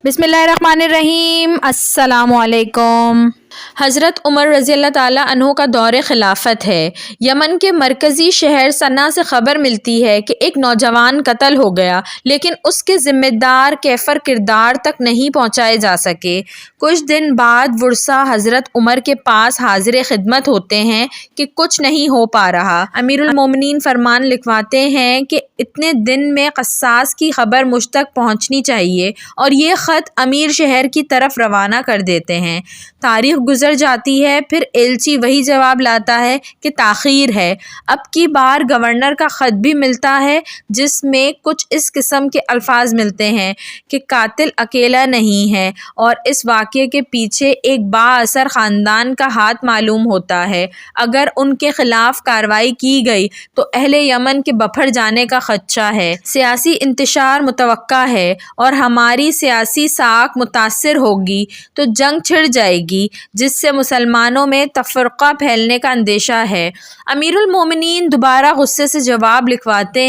बिस्मिल्लाहिर्रहमानिर्रहीम। अस्सलामुअलैकुम। हज़रत उमर रज़ी अल्लाह ताला अन्हो का दौर खिलाफत है। यमन के मरकज़ी शहर सना से ख़बर मिलती है कि एक नौजवान कत्ल हो गया, लेकिन उसके ज़िम्मेदार कैफ़र किरदार तक नहीं पहुँचाए जा सके। कुछ दिन बाद वुरसा हज़रत उमर के पास हाजिर खिदमत होते हैं कि कुछ नहीं हो पा रहा। अमीरुल मोमिनीन फरमान लिखवाते हैं कि इतने दिन में क़स्सास की ख़बर मुझ तक पहुँचनी चाहिए, और ये ख़त अमीर शहर की तरफ रवाना कर देते हैं। तारीख़ गुजर जाती है, फिर एलची वही जवाब लाता है कि ताख़ीर है। अब की बार गवर्नर का ख़त भी मिलता है, जिसमें कुछ इस किस्म के अल्फाज मिलते हैं कि कातिल अकेला नहीं है, और इस वाक़ये के पीछे एक बाअसर ख़ानदान का हाथ मालूम होता है। अगर उनके ख़िलाफ़ कार्रवाई की गई तो अहले यमन के बफर जाने का ख़दशा है। सियासी इंतशार मुतवक्का है और हमारी सियासी साख मुतासिर होगी तो जंग छिड़ जाएगी, जिससे मुसलमानों में तफ़र्क़ा फैलने का अंदेशा है। अमीरुल मोमिनीन दोबारा गुस्से से जवाब लिखते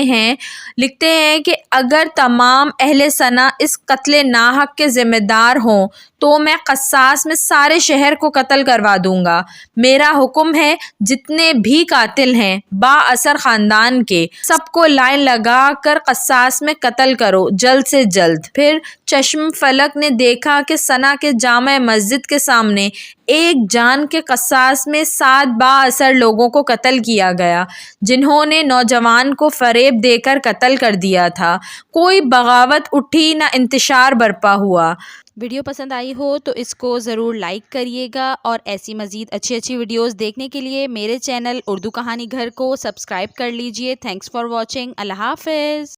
हैं कि अगर तमाम अहले सना इस कत्ल नाहक के ज़िम्मेदार हों तो मैं क़स्सास में सारे शहर को कत्ल करवा दूंगा। मेरा हुक्म है, जितने भी कातिल हैं बाअसर ख़ानदान के, सबको लाइन लगा कर क़स्सास में कत्ल करो जल्द से जल्द। फिर चश्म फलक ने देखा कि सना के जामा मस्जिद के सामने एक जान के क़स्सास में 7 बाअसर लोगों को कत्ल किया गया, जिन्होंने नौजवान को फ़रेब देकर कत्ल कर दिया था। कोई बगावत उठी न इंतशार बरपा हुआ। वीडियो पसंद आई हो तो इसको ज़रूर लाइक करिएगा, और ऐसी मज़ीद अच्छी वीडियोस देखने के लिए मेरे चैनल उर्दू कहानी घर को सब्सक्राइब कर लीजिए। Thanks for watching. अल्लाह हाफ़िज़।